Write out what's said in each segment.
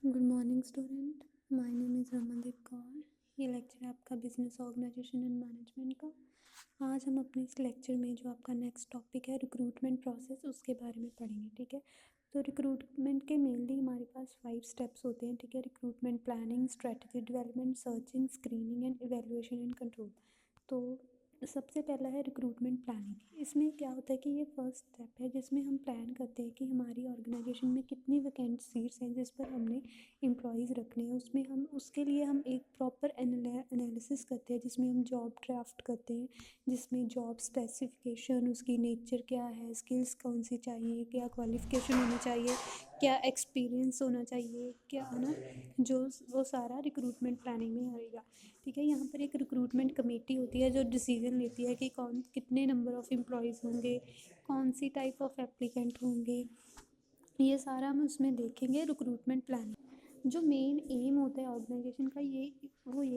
Good morning student, my name is Ramandeep Kaur. ये lecture है आपका बिजनेस ऑर्गेनाइजेशन एंड मैनेजमेंट का। आज हम अपने इस लेक्चर में जो आपका नेक्स्ट टॉपिक है रिक्रूटमेंट प्रोसेस, उसके बारे में पढ़ेंगे। ठीक है, तो रिक्रूटमेंट के मेनली हमारे पास 5 स्टेप्स होते हैं। ठीक है, recruitment planning, strategy development, searching, screening and evaluation and control. तो सबसे पहला है रिक्रूटमेंट प्लानिंग। इसमें क्या होता है कि ये फर्स्ट स्टेप है जिसमें हम प्लान करते हैं कि हमारी ऑर्गेनाइजेशन में कितनी वैकेंट सीट्स हैं जिस पर हमने एम्प्लॉयज़ रखने हैं। उसमें हम उसके लिए हम एक प्रॉपर एनालिसिस करते हैं जिसमें हम जॉब ड्राफ्ट करते हैं, जिसमें जॉब स्पेसिफिकेशन, उसकी नेचर क्या है, स्किल्स कौन सी चाहिए, क्या क्वालिफिकेशन होनी चाहिए, क्या एक्सपीरियंस होना चाहिए, क्या है ना, जो वो सारा रिक्रूटमेंट प्लानिंग में आएगा। ठीक है, यहाँ पर एक रिक्रूटमेंट कमेटी होती है जो डिसीजन लेती है कि कौन कितने नंबर ऑफ़ एम्प्लॉयज़ होंगे, कौन सी टाइप ऑफ एप्लीकेंट होंगे, ये सारा हम उसमें देखेंगे रिक्रूटमेंट प्लानिंग। जो मेन एम होता है ऑर्गेनाइजेशन का ये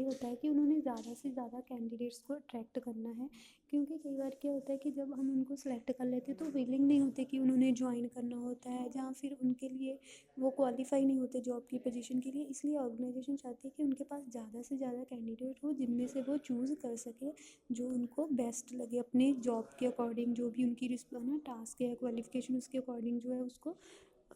होता है कि उन्होंने ज़्यादा से ज़्यादा कैंडिडेट्स को अट्रैक्ट करना है। क्योंकि कई बार क्या होता है कि जब हम उनको सेलेक्ट कर लेते हैं तो विलिंग नहीं होते कि उन्होंने ज्वाइन करना होता है, जहाँ फिर उनके लिए वो क्वालिफाई नहीं होते जॉब की पोजीशन के लिए। इसलिए ऑर्गेनाइजेशन चाहती है कि उनके पास ज़्यादा से ज़्यादा कैंडिडेट हो जिनमें से वो चूज़ कर सके जो उनको बेस्ट लगे अपने जॉब के अकॉर्डिंग, जो भी उनकी ना टास्क है, क्वालिफिकेशन उसके अकॉर्डिंग जो है उसको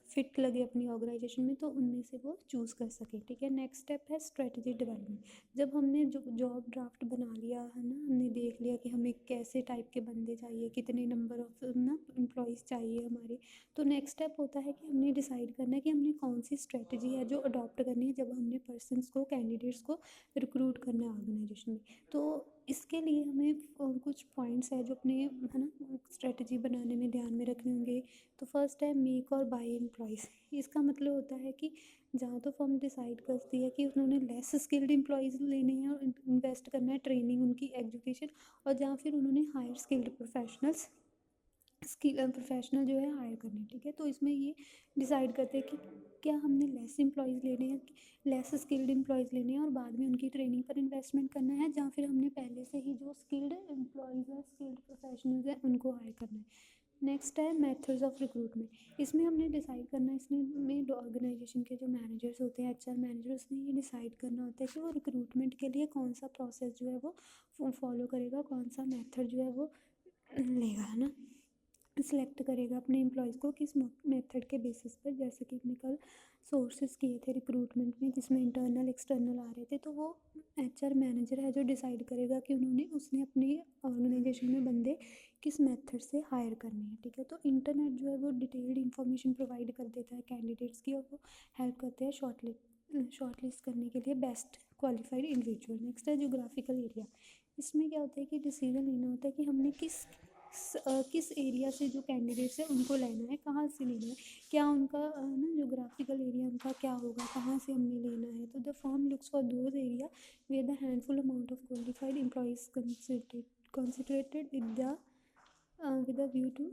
फिट लगे अपनी ऑर्गेनाइजेशन में, तो उनमें से वो चूज़ कर सके। ठीक है, नेक्स्ट स्टेप है स्ट्रेटजी डेवलपमेंट। जब हमने जो जॉब ड्राफ्ट बना लिया है ना, हमने देख लिया कि हमें कैसे टाइप के बंदे चाहिए, कितने नंबर ऑफ ना एम्प्लॉयज़ चाहिए हमारे, तो नेक्स्ट स्टेप होता है कि हमने डिसाइड करना है कि हमने कौन सी स्ट्रेटजी है जो अडॉप्ट करनी है जब हमने पर्सनस को, कैंडिडेट्स को रिक्रूट करना है ऑर्गेनाइजेशन में। तो इसके लिए हमें कुछ पॉइंट्स है जो अपने है ना स्ट्रेटजी बनाने में ध्यान में रखने होंगे। तो फर्स्ट है मेक और बाय एम्प्लॉयज़। इसका मतलब होता है कि जहाँ तो फर्म डिसाइड करती है कि उन्होंने लेस स्किल्ड एम्प्लॉयज़ लेने हैं और इन्वेस्ट करना है ट्रेनिंग, उनकी एजुकेशन, और जहाँ फिर उन्होंने हायर स्किल्ड प्रोफेशनल जो है हायर करने। ठीक है, तो इसमें ये डिसाइड करते हैं कि क्या हमने लेस एम्प्लॉयज़ लेने हैं, लेस स्किल्ड एम्प्लॉयज़ लेने हैं और बाद में उनकी ट्रेनिंग पर इन्वेस्टमेंट करना है, जहाँ फिर हमने पहले से ही जो स्किल्ड एम्प्लॉयज़ हैं, स्किल्ड प्रोफेशनल्स हैं, उनको हायर करना है। नेक्स्ट है मेथड्स ऑफ रिक्रूटमेंट। इसमें हमने डिसाइड करना है, इसमें में ऑर्गेनाइजेशन के जो मैनेजर्स होते हैं, एचआर मैनेजर्स ने ये डिसाइड करना होता है कि वो रिक्रूटमेंट के लिए कौन सा प्रोसेस जो है वो फॉलो करेगा, कौन सा मेथड जो है वो लेगा, है ना, सिलेक्ट करेगा अपने एम्प्लॉयज़ को किस मेथड के बेसिस पर। जैसे कि हमने कल सोर्सेज किए थे रिक्रूटमेंट में जिसमें इंटरनल एक्सटर्नल आ रहे थे, तो वो एचआर मैनेजर है जो डिसाइड करेगा कि उसने अपनी ऑर्गेनाइजेशन में बंदे किस मेथड से हायर करने हैं। ठीक है, तो इंटरनेट जो है वो डिटेल्ड इन्फॉर्मेशन प्रोवाइड कर देता है कैंडिडेट्स की, और वो हेल्प करते हैं शॉर्टलिस्ट करने के लिए बेस्ट क्वालिफाइड इंडिविजुअल। नेक्स्ट है जोग्राफिकल एरिया। इसमें क्या होता है कि डिसीजन लेना होता है कि हमने किस एरिया से जो कैंडिडेट्स है उनको लेना है, कहाँ से लेना है, क्या उनका ना जोग्राफिकल एरिया उनका क्या होगा, कहाँ से हमने लेना है। तो the firm looks for those area where the handful amount of qualified employees concentrated with a view to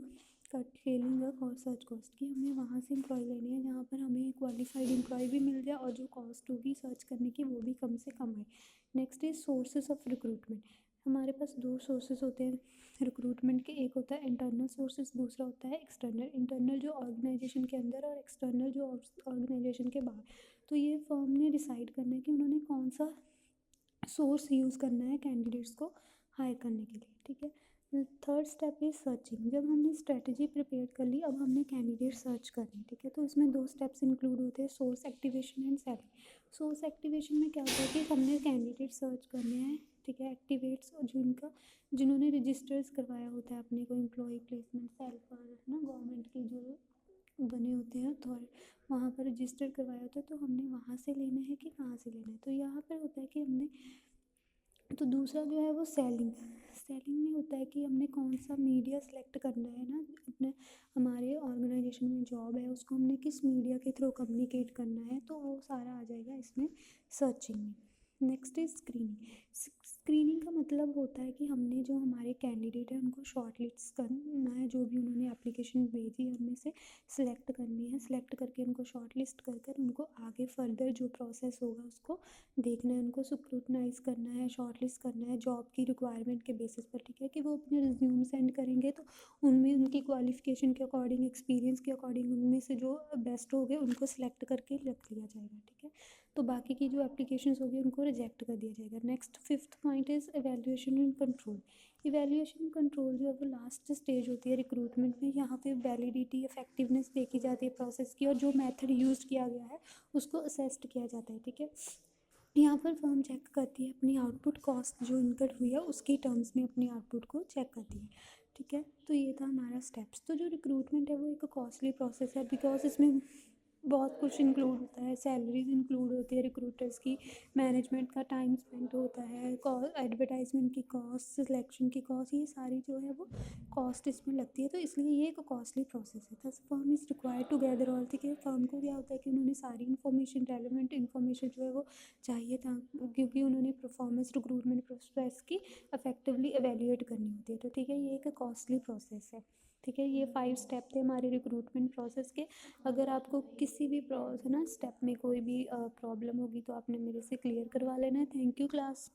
cutting the search cost, कि हमें वहाँ से एम्प्लॉय लेने हैं जहाँ पर हमें क्वालिफाइड एम्प्लॉय भी मिल जाए और जो कॉस्ट होगी सर्च करने की वो भी कम से कम है। Next is sources of recruitment. हमारे पास 2 सोर्सेज होते हैं रिक्रूटमेंट के, एक होता है इंटरनल सोर्सेज, दूसरा होता है एक्सटर्नल। इंटरनल जो ऑर्गेनाइजेशन के अंदर और एक्सटर्नल जो ऑर्गेनाइजेशन के बाहर। तो ये फर्म ने डिसाइड करना है कि उन्होंने कौन सा सोर्स यूज़ करना है कैंडिडेट्स को हायर करने के लिए। ठीक है, थर्ड स्टेप इज सर्चिंग। जब हमने स्ट्रेटजी प्रिपेयर कर ली, अब हमने कैंडिडेट सर्च करनी। ठीक है, तो इसमें 2 स्टेप्स इंक्लूड होते हैं, source activation and selling. Source activation में क्या होता है कि हमने कैंडिडेट सर्च करने हैं। ठीक है, एक्टिवेट्स जिन्होंने रजिस्टर्स करवाया होता है अपने को एम्प्लॉय प्लेसमेंट सेल पर, है ना, गवर्नमेंट के जो बने होते हैं तो वहाँ पर रजिस्टर करवाया होता है, तो हमने वहाँ से लेना है कि कहाँ से लेना है। तो यहाँ पर होता है कि हमने, तो दूसरा जो है वो सेलिंग में होता है कि हमने कौन सा मीडिया सेलेक्ट करना है ना, अपने हमारे ऑर्गेनाइजेशन में जॉब है उसको हमने किस मीडिया के थ्रू कम्युनिकेट करना है, तो वो सारा आ जाएगा इसमें सर्चिंग में। Next is screening. स्क्रीनिंग का मतलब होता है कि हमने जो हमारे कैंडिडेट हैं उनको शॉर्ट लिस्ट करना है, जो भी उन्होंने एप्लीकेशन भेजी है उनमें से सिलेक्ट करनी है, सिलेक्ट करके उनको शॉर्ट लिस्ट कर कर उनको आगे फर्दर जो प्रोसेस होगा उसको देखना है, उनको स्क्रूटनाइज करना है, शॉर्ट लिस्ट करना है जॉब की रिक्वायरमेंट के बेसिस पर, ठीक है, कि वो अपने रिज्यूम सेंड करेंगे तो उनमें उनकी क्वालिफिकेशन के अकॉर्डिंग, एक्सपीरियंस के अकॉर्डिंग उनमें से जो बेस्ट हो गए उनको सिलेक्ट करके रख लिया जाएगा, ठीक है। तो बाकी की जो एप्लीकेशंस होगी उनको रिजेक्ट कर दिया जाएगा। Next fifth point is evaluation and control. Evaluation control जो है वो लास्ट स्टेज होती है रिक्रूटमेंट में। यहाँ पे वैलिडिटी, इफेक्टिवनेस देखी जाती है प्रोसेस की, और जो मेथड यूज़ किया गया है उसको असेस्ड किया जाता है, ठीक है। यहाँ पर फर्म चेक करती है अपनी आउटपुट कॉस्ट जो इनकट हुई है उसके टर्म्स में अपनी आउटपुट को चेक करती है, ठीक है। तो ये था हमारा स्टेप्स। तो जो रिक्रूटमेंट है वो एक कॉस्टली प्रोसेस है, बिकॉज इसमें बहुत कुछ इंक्लूड होता है, सैलरीज इंक्लूड होती है रिक्रूटर्स की, मैनेजमेंट का टाइम स्पेंड होता है, एडवर्टाइजमेंट की कॉस्ट, सिलेक्शन की कॉस्ट, ये सारी जो है वो कॉस्ट इसमें लगती है। तो इसलिए ये एक कॉस्टली प्रोसेस है। Thus firm is required to gather all, ठीक है। फर्म को क्या होता है कि उन्होंने सारी इन्फॉर्मेशन, रेलिवेंट इन्फॉर्मेशन जो है वो चाहिए था, क्योंकि उन्होंने परफॉर्मेंस रिक्रूटमेंट प्रोसेस की इफेक्टिवली एवेल्यूएट करनी होती है। तो ठीक है, ये एक कॉस्टली प्रोसेस है, ठीक है। ये 5 स्टेप थे हमारे रिक्रूटमेंट प्रोसेस के। अगर आपको किसी भी है ना स्टेप में कोई भी प्रॉब्लम होगी तो आपने मेरे से क्लियर करवा लेना है। Thank you class.